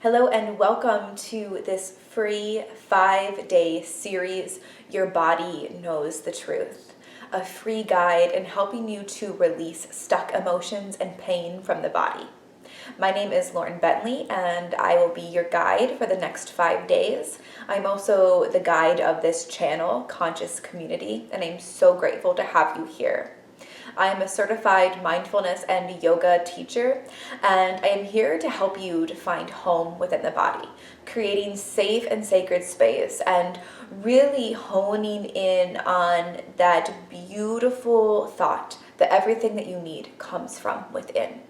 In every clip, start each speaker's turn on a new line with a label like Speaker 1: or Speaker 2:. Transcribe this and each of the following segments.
Speaker 1: Hello and welcome to this free 5-day series, Your Body Knows the Truth, a free guide in helping you to release stuck emotions and pain from the body. My name is Lauren Bentley and I will be your guide for the next 5 days. I'm also the guide of this channel, Conscious Community, and I'm so grateful to have you here. I am a certified mindfulness and yoga teacher, and I am here to help you to find home within the body, creating safe and sacred space and really honing in on that beautiful thought that everything that you need comes from within.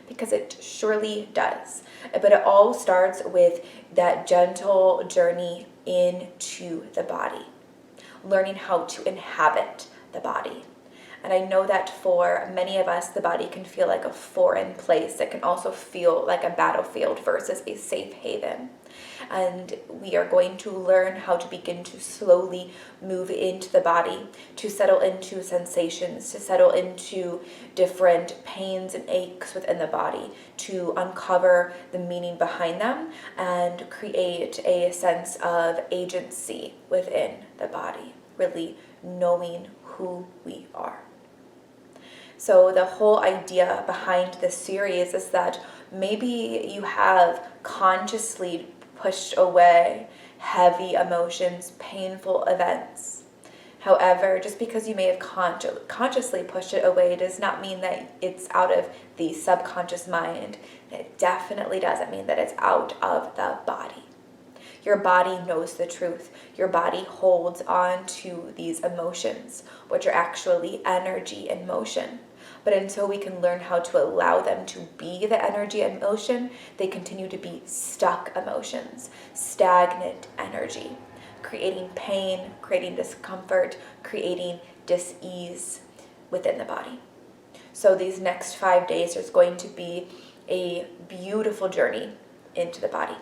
Speaker 1: Because it surely does. But it all starts with that gentle journey into the body, learning how to inhabit the body. And I know that for many of us, the body can feel like a foreign place. It can also feel like a battlefield versus a safe haven. And we are going to learn how to begin to slowly move into the body, to settle into sensations, to settle into different pains and aches within the body, to uncover the meaning behind them and create a sense of agency within the body, really knowing who we are. So the whole idea behind this series is that maybe you have consciously pushed away heavy emotions, painful events. However, just because you may have consciously pushed it away does not mean that it's out of the subconscious mind. It definitely doesn't mean that it's out of the body. Your body knows the truth. Your body holds on to these emotions, which are actually energy and motion. But until we can learn how to allow them to be the energy and motion, they continue to be stuck emotions, stagnant energy, creating pain, creating discomfort, creating dis-ease within the body. So these next 5 days is going to be a beautiful journey into the body.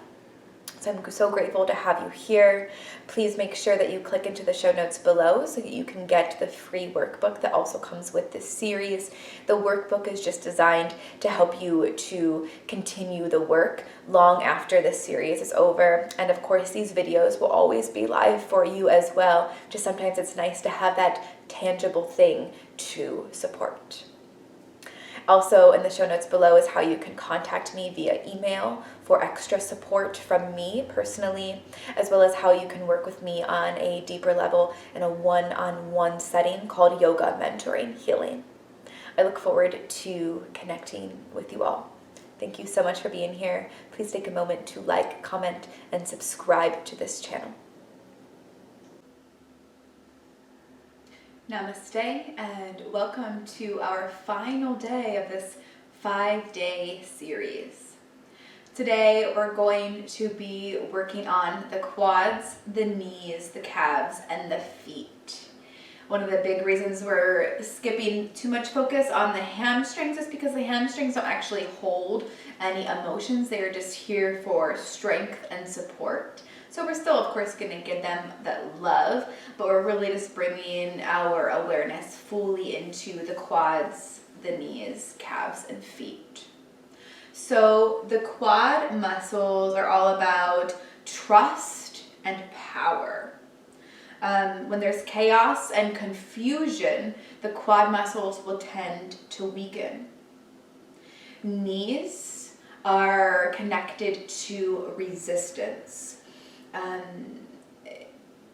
Speaker 1: So I'm so grateful to have you here. Please make sure that you click into the show notes below so that you can get the free workbook that also comes with this series. The workbook is just designed to help you to continue the work long after this series is over. And of course, these videos will always be live for you as well. Just sometimes it's nice to have that tangible thing to support. Also, in the show notes below is how you can contact me via email for extra support from me personally, as well as how you can work with me on a deeper level in a one-on-one setting called Yoga Mentoring Healing. I look forward to connecting with you all. Thank you so much for being here. Please take a moment to like, comment, and subscribe to this channel. Namaste and welcome to our final day of this 5-day series. Today we're going to be working on the quads, the knees, the calves, and the feet. One of the big reasons we're skipping too much focus on the hamstrings is because the hamstrings don't actually hold any emotions. They are just here for strength and support. So we're still, of course, going to give them that love, but we're really just bringing our awareness fully into the quads, the knees, calves, and feet. So the quad muscles are all about trust and power. When there's chaos and confusion, the quad muscles will tend to weaken. Knees are connected to resistance.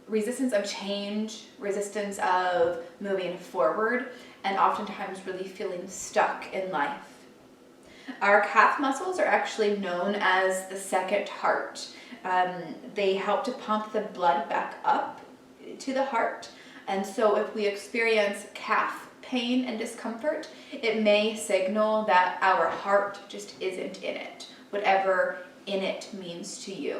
Speaker 1: Resistance of change, resistance of moving forward, and oftentimes really feeling stuck in life. Our calf muscles are actually known as the second heart. They help to pump the blood back up to the heart, and so if we experience calf pain and discomfort, it may signal that our heart just isn't in it, whatever in it means to you.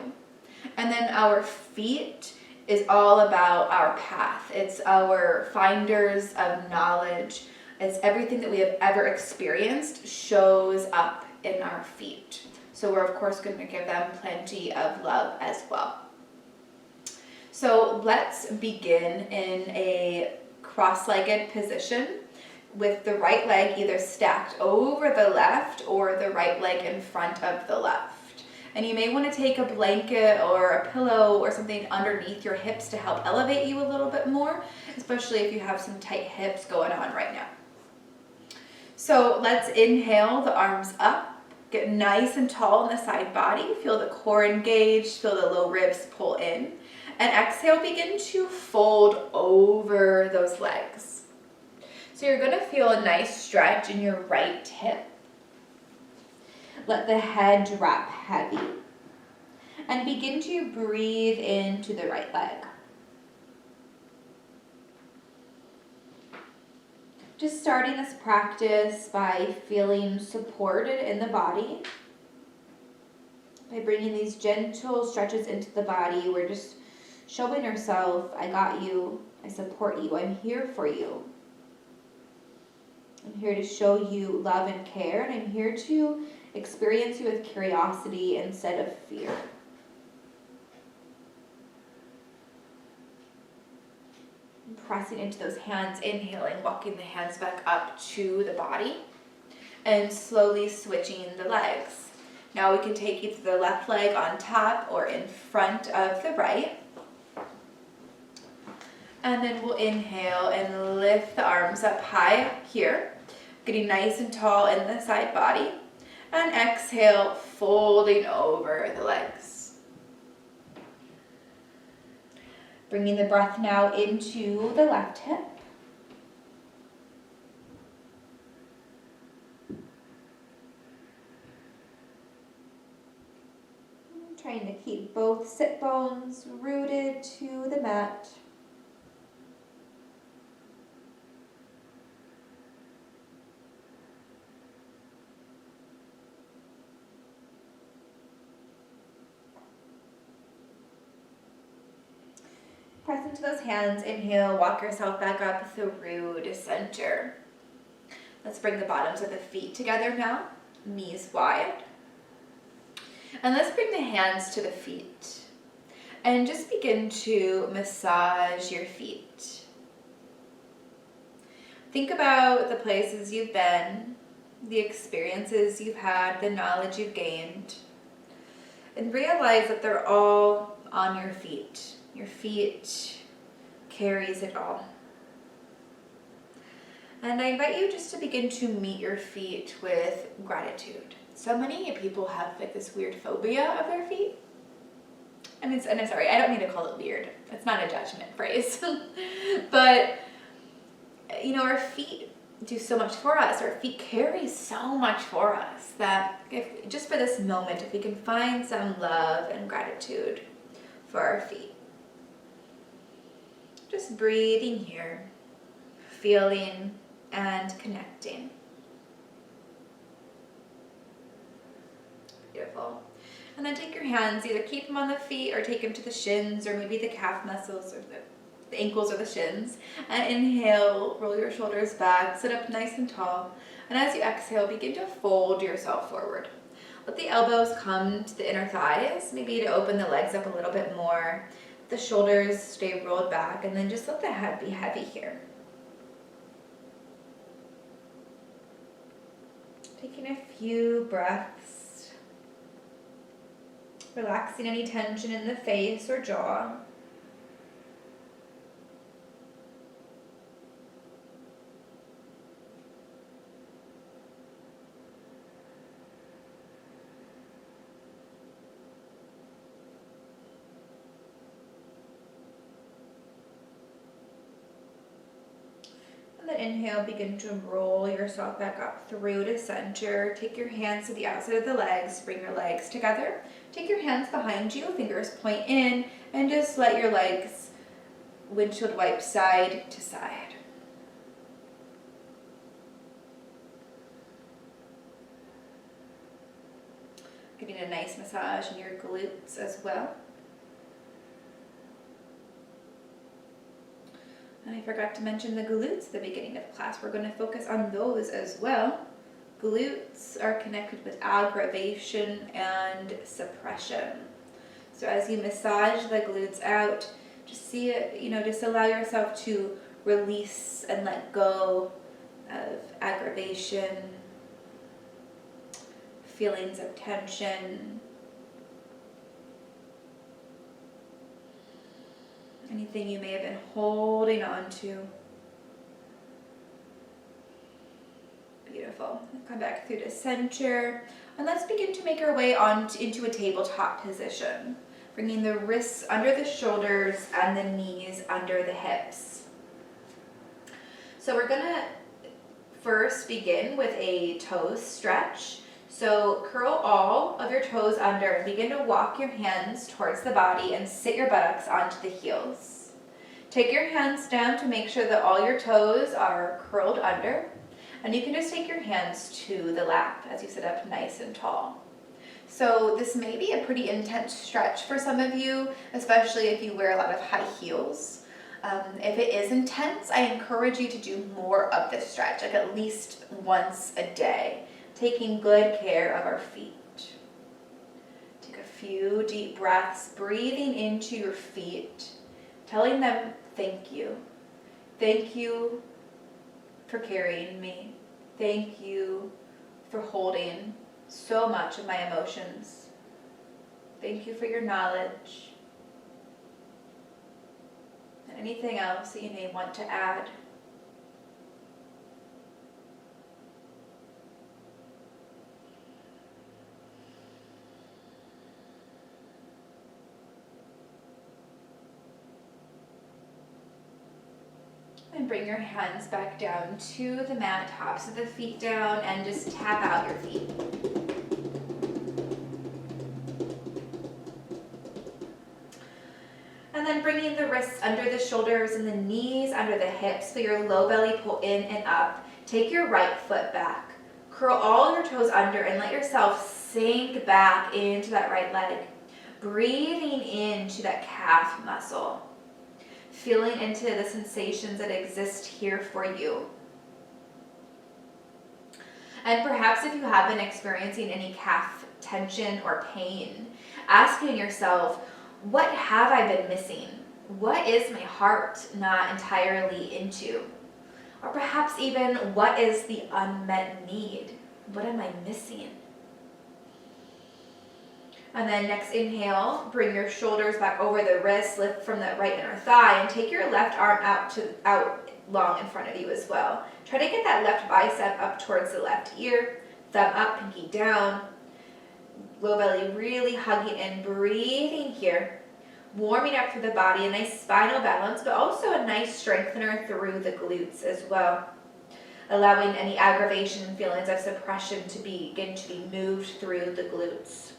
Speaker 1: And then our feet is all about our path. It's our finders of knowledge. It's everything that we have ever experienced shows up in our feet. So we're of course going to give them plenty of love as well. So let's begin in a cross-legged position with the right leg either stacked over the left or the right leg in front of the left. And you may want to take a blanket or a pillow or something underneath your hips to help elevate you a little bit more, especially if you have some tight hips going on right now. So let's inhale the arms up, get nice and tall in the side body, feel the core engaged, feel the low ribs pull in, and exhale, begin to fold over those legs. So you're going to feel a nice stretch in your right hip. Let the head drop heavy. And begin to breathe into the right leg. Just starting this practice by feeling supported in the body. By bringing these gentle stretches into the body. We're just showing yourself, I got you, I support you, I'm here for you. I'm here to show you love and care, and I'm here to experience you with curiosity instead of fear. Pressing into those hands, inhaling, walking the hands back up to the body, and slowly switching the legs. Now we can take either the left leg on top or in front of the right. And then we'll inhale and lift the arms up high here, getting nice and tall in the side body. And exhale, folding over the legs. Bringing the breath now into the left hip. Trying to keep both sit bones rooted to the mat. Press into those hands, inhale, walk yourself back up through to center. Let's bring the bottoms of the feet together now, knees wide. And let's bring the hands to the feet. And just begin to massage your feet. Think about the places you've been, the experiences you've had, the knowledge you've gained. And realize that they're all on your feet. Your feet carries it all. And I invite you just to begin to meet your feet with gratitude. So many people have like this weird phobia of their feet. And I'm sorry, I don't mean to call it weird. It's not a judgment phrase. But, you know, our feet do so much for us. Our feet carry so much for us that if just for this moment, if we can find some love and gratitude for our feet. Just breathing here, feeling and connecting. Beautiful. And then take your hands, either keep them on the feet or take them to the shins or maybe the calf muscles or the ankles or the shins. And inhale, roll your shoulders back, sit up nice and tall. And as you exhale, begin to fold yourself forward. Let the elbows come to the inner thighs, maybe to open the legs up a little bit more. The shoulders stay rolled back, and then just let the head be heavy here. Taking a few breaths, relaxing any tension in the face or jaw. Inhale, begin to roll yourself back up through to center. Take your hands to the outside of the legs, bring your legs together. Take your hands behind you, fingers point in, and just let your legs windshield wipe side to side. Getting a nice massage in your glutes as well. And I forgot to mention the glutes at the beginning of class. We're going to focus on those as well. Glutes are connected with aggravation and suppression. So as you massage the glutes out, just see it, just allow yourself to release and let go of aggravation, feelings of tension, Anything you may have been holding on to. Beautiful. Come back through to center. And let's begin to make our way into a tabletop position. Bringing the wrists under the shoulders and the knees under the hips. So we're going to first begin with a toes stretch. So curl all of your toes under and begin to walk your hands towards the body and sit your buttocks onto the heels. Take your hands down to make sure that all your toes are curled under. And you can just take your hands to the lap as you sit up nice and tall. So this may be a pretty intense stretch for some of you, especially if you wear a lot of high heels. If it is intense, I encourage you to do more of this stretch, like at least once a day, taking good care of our feet. Take a few deep breaths, breathing into your feet, telling them thank you. Thank you for carrying me. Thank you for holding so much of my emotions. Thank you for your knowledge. Anything else that you may want to add. And bring your hands back down to the mat, tops of the feet down, and just tap out your feet. And then bringing the wrists under the shoulders and the knees under the hips, so your low belly pull in and up. Take your right foot back. Curl all your toes under and let yourself sink back into that right leg. Breathing into that calf muscle. Feeling into the sensations that exist here for you. And perhaps if you have been experiencing any calf tension or pain, asking yourself, what have I been missing? What is my heart not entirely into? Or perhaps even, what is the unmet need? What am I missing? And then next inhale, bring your shoulders back over the wrists, lift from that right inner thigh, and take your left arm out long in front of you as well. Try to get that left bicep up towards the left ear, thumb up, pinky down, low belly really hugging in, breathing here, warming up through the body, a nice spinal balance, but also a nice strengthener through the glutes as well. Allowing any aggravation and feelings of suppression to begin to be moved through the glutes.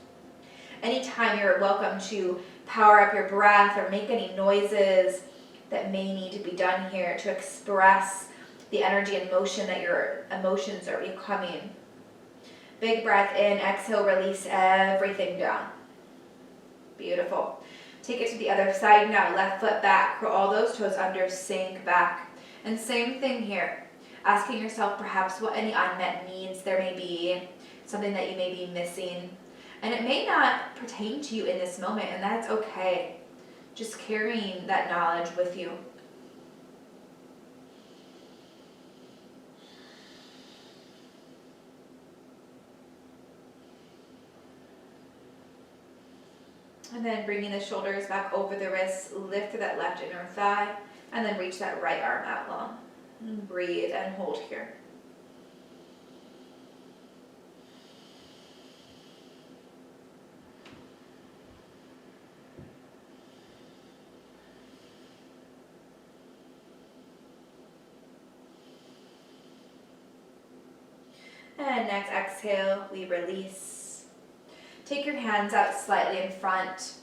Speaker 1: Anytime you're welcome to power up your breath or make any noises that may need to be done here to express the energy and motion that your emotions are becoming. Big breath in, exhale, release everything down. Beautiful. Take it to the other side now, left foot back, curl all those toes under, sink back. And same thing here, asking yourself perhaps what any unmet needs there may be, something that you may be missing. And it may not pertain to you in this moment, and that's okay. Just carrying that knowledge with you. And then bringing the shoulders back over the wrists, lift to that left inner thigh, and then reach that right arm out long. And breathe and hold here. And next exhale, we release. Take your hands out slightly in front.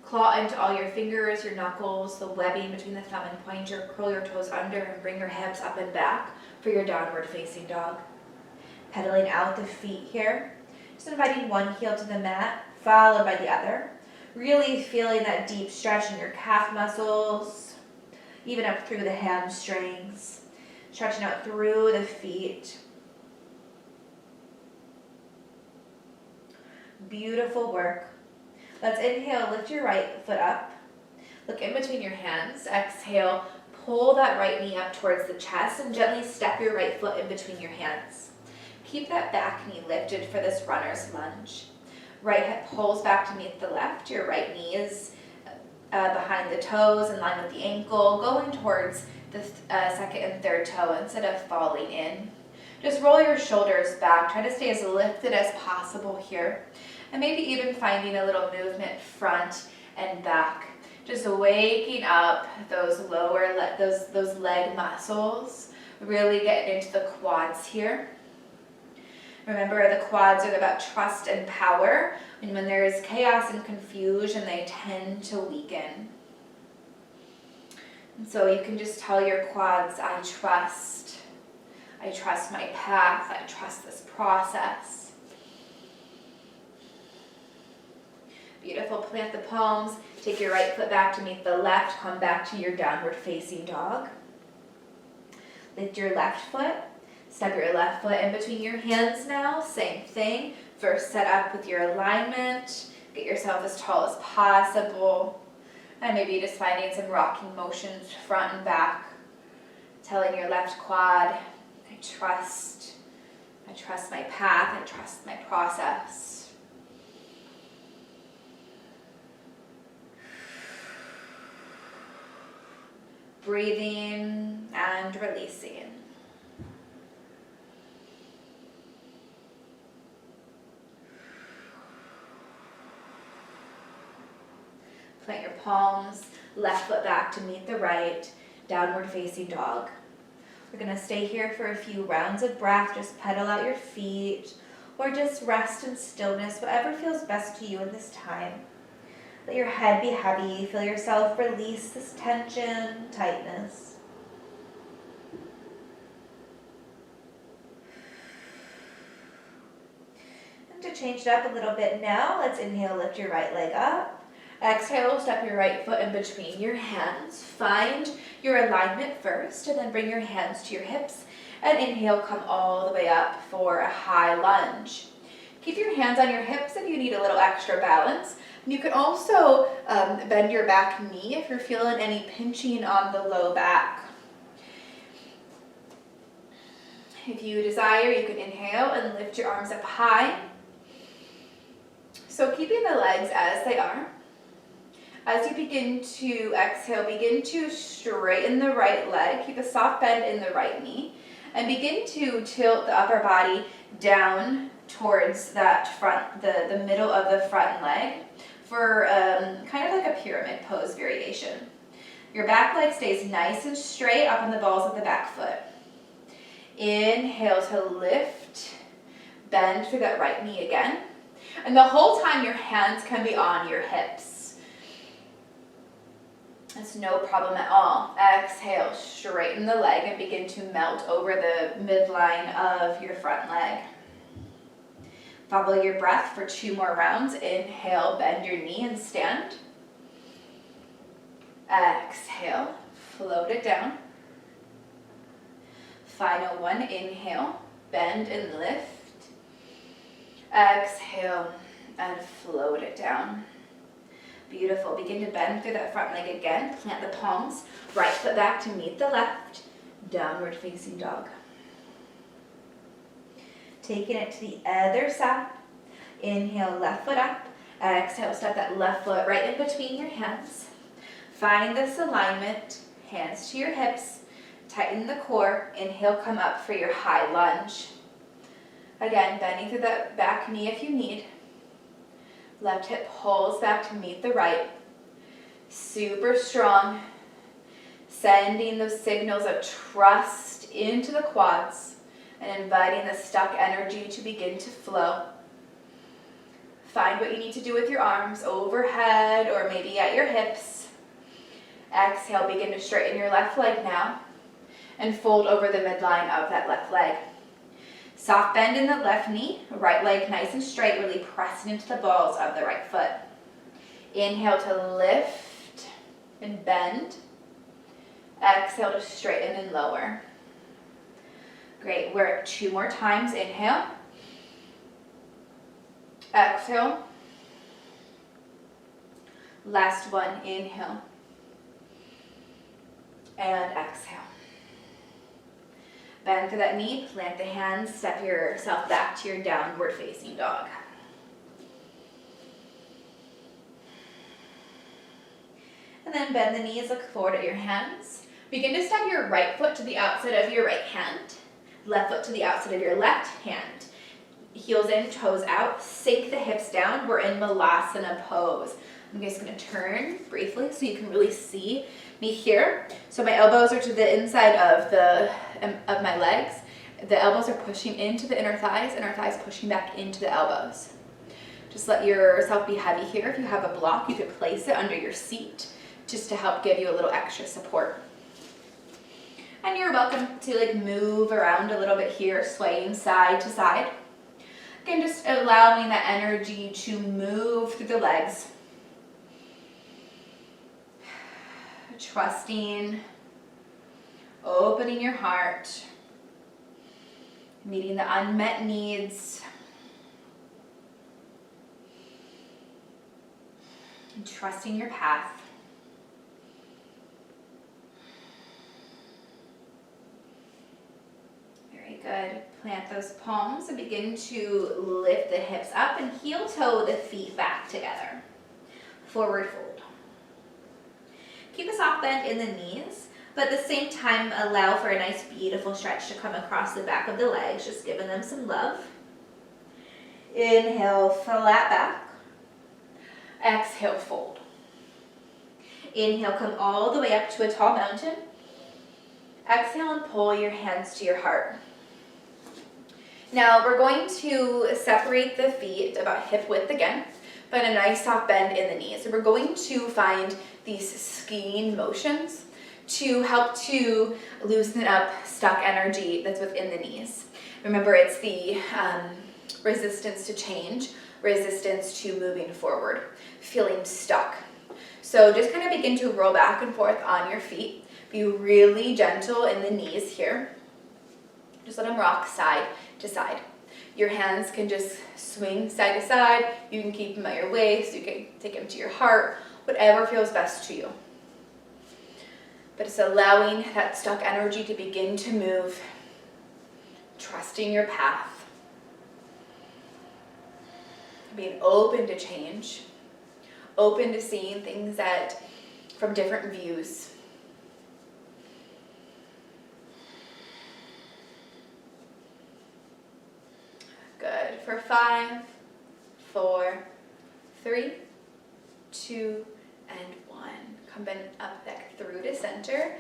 Speaker 1: Claw into all your fingers, your knuckles, the webbing between the thumb and pointer. Curl your toes under and bring your hips up and back for your downward facing dog. Pedaling out the feet here. Just inviting one heel to the mat, followed by the other. Really feeling that deep stretch in your calf muscles, even up through the hamstrings. Stretching out through the feet. Beautiful work. Let's inhale, lift your right foot up. Look in between your hands. Exhale, pull that right knee up towards the chest and gently step your right foot in between your hands. Keep that back knee lifted for this runner's lunge. Right hip pulls back to meet the left. Your right knee is behind the toes, in line with the ankle, going towards the second and third toe instead of falling in. Just roll your shoulders back. Try to stay as lifted as possible here. And maybe even finding a little movement front and back. Just waking up those those leg muscles. Really getting into the quads here. Remember, the quads are about trust and power. And when there is chaos and confusion, they tend to weaken. And so you can just tell your quads, I trust my path, I trust this process. Beautiful, plant the palms, take your right foot back to meet the left, come back to your downward facing dog. Lift your left foot, step your left foot in between your hands now, same thing. First set up with your alignment, get yourself as tall as possible, and maybe just finding some rocking motions front and back, telling your left quad, I trust my path, I trust my process. Breathing and releasing. Plant your palms, left foot back to meet the right, downward facing dog. We're going to stay here for a few rounds of breath, just pedal out your feet, or just rest in stillness, whatever feels best to you in this time. Let your head be heavy, feel yourself release this tension, tightness. And to change it up a little bit now, let's inhale, lift your right leg up. Exhale, step your right foot in between your hands. Find your alignment first, and then bring your hands to your hips. And inhale, come all the way up for a high lunge. Keep your hands on your hips if you need a little extra balance. You can also bend your back knee if you're feeling any pinching on the low back. If you desire, you can inhale and lift your arms up high. So keeping the legs as they are. As you begin to exhale, begin to straighten the right leg. Keep a soft bend in the right knee. And begin to tilt the upper body down towards that front, the middle of the front leg for kind of like a pyramid pose variation. Your back leg stays nice and straight up on the balls of the back foot. Inhale to lift, bend through that right knee again. And the whole time your hands can be on your hips. It's no problem at all. Exhale, straighten the leg and begin to melt over the midline of your front leg. Follow your breath for 2 more rounds. Inhale, bend your knee and stand. Exhale, float it down. Final one, inhale, bend and lift. Exhale and float it down. Beautiful. Begin to bend through that front leg again. Plant the palms. Right foot back to meet the left. Downward facing dog. Taking it to the other side. Inhale, left foot up. Exhale, step that left foot right in between your hands. Find this alignment. Hands to your hips. Tighten the core. Inhale, come up for your high lunge. Again, bending through the back knee if you need. Left hip pulls back to meet the right. Super strong. Sending those signals of trust into the quads and inviting the stuck energy to begin to flow. Find what you need to do with your arms overhead or maybe at your hips. Exhale, begin to straighten your left leg now and fold over the midline of that left leg. Soft bend in the left knee, right leg nice and straight, really pressing into the balls of the right foot. Inhale to lift and bend. Exhale to straighten and lower. Great, work 2 more times. Inhale. Exhale. Last one, inhale. And exhale. Bend through that knee, plant the hands, step yourself back to your downward facing dog. And then bend the knees, look forward at your hands. Begin to step your right foot to the outside of your right hand. Left foot to the outside of your left hand. Heels in, toes out. Sink the hips down. We're in Lasso Pose. I'm just going to turn briefly so you can really see me here. So my elbows are to the inside of my legs. The elbows are pushing into the inner thighs pushing back into the elbows. Just let yourself be heavy here. If you have a block, you could place it under your seat just to help give you a little extra support. And you're welcome to move around a little bit here, swaying side to side. Again, just allowing that energy to move through the legs. Trusting, opening your heart, meeting the unmet needs, and trusting your path. Very good. Plant those palms and begin to lift the hips up and heel toe the feet back together. Forward fold. Keep a soft bend in the knees, but at the same time allow for a nice beautiful stretch to come across the back of the legs, just giving them some love. Inhale, flat back. Exhale, fold. Inhale, come all the way up to a tall mountain. Exhale and pull your hands to your heart. Now we're going to separate the feet about hip width again, but a nice soft bend in the knees. So we're going to find these skiing motions to help to loosen up stuck energy that's within the knees. Remember, it's the resistance to change, resistance to moving forward, feeling stuck. So just kind of begin to roll back and forth on your feet. Be really gentle in the knees here. Just let them rock side to side. Your hands can just swing side to side. You can keep them at your waist. You can take them to your heart. Whatever feels best to you. But it's allowing that stuck energy to begin to move. Trusting your path. Being open to change. Open to seeing things from different views. Good. For 5, 4, 3, 2, and 1. Come up back through to center.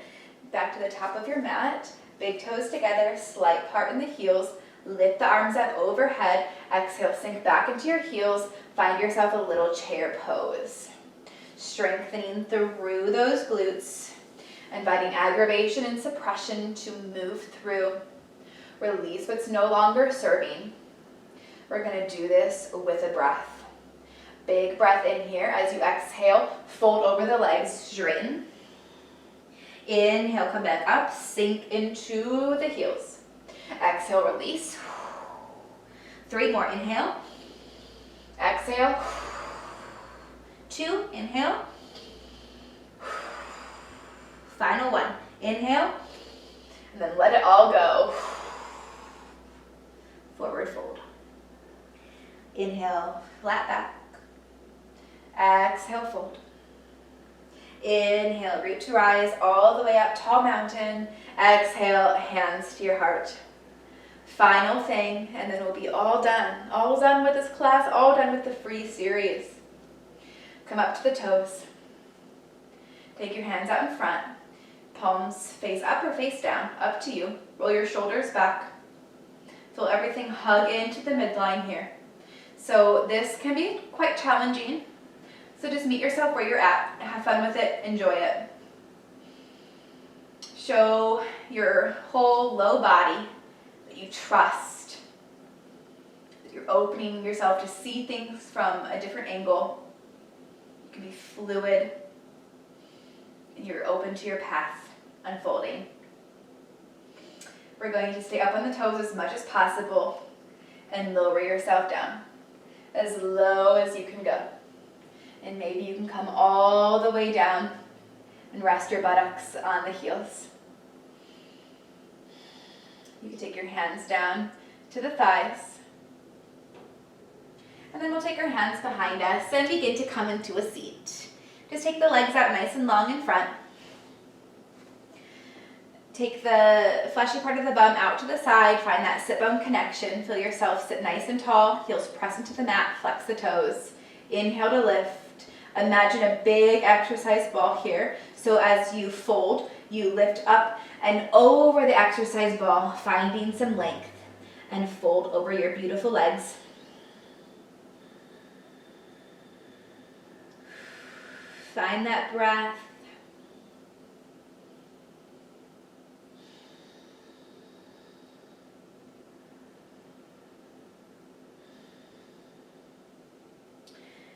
Speaker 1: Back to the top of your mat. Big toes together. Slight part in the heels. Lift the arms up overhead. Exhale, sink back into your heels. Find yourself a little chair pose. Strengthening through those glutes. Inviting aggravation and suppression to move through. Release what's no longer serving. We're going to do this with a breath. Big breath in here. As you exhale, fold over the legs, straighten. Inhale, come back up, sink into the heels. Exhale, release. 3 more, inhale. Exhale. 2, inhale. Final 1, inhale. And then let it all go. Forward fold. Inhale, flat back. Exhale, fold. Inhale, root to rise all the way up, tall mountain. Exhale, hands to your heart. Final thing, and then we'll be all done. All done with this class, all done with the free series. Come up to the toes. Take your hands out in front. Palms face up or face down, up to you. Roll your shoulders back. Feel everything hug into the midline here. So this can be quite challenging. So just meet yourself where you're at. Have fun with it. Enjoy it. Show your whole low body that you trust. That you're opening yourself to see things from a different angle. You can be fluid. And you're open to your path unfolding. We're going to stay up on the toes as much as possible and lower yourself down. As low as you can go. And maybe you can come all the way down and rest your buttocks on the heels. You can take your hands down to the thighs. And then we'll take our hands behind us and begin to come into a seat. Just take the legs out nice and long in front. Take the fleshy part of the bum out to the side. Find that sit-bone connection. Feel yourself sit nice and tall. Heels press into the mat. Flex the toes. Inhale to lift. Imagine a big exercise ball here. So as you fold, you lift up and over the exercise ball, finding some length. And fold over your beautiful legs. Find that breath.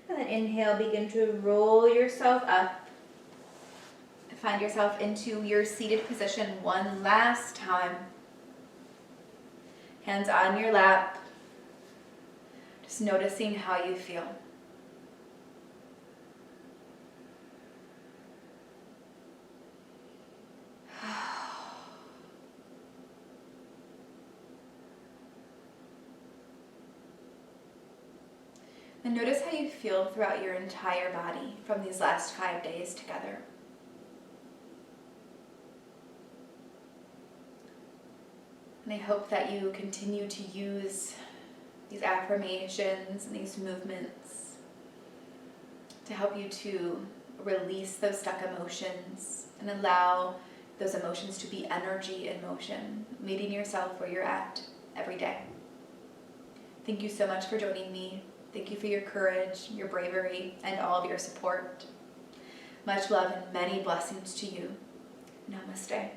Speaker 1: And then inhale, begin to roll yourself up. Find yourself into your seated position one last time. Hands on your lap. Just noticing how you feel. And notice how you feel throughout your entire body from these last 5 days together. And I hope that you continue to use these affirmations and these movements to help you to release those stuck emotions and allow those emotions to be energy in motion, meeting yourself where you're at every day. Thank you so much for joining me. Thank you for your courage, your bravery, and all of your support. Much love and many blessings to you. Namaste.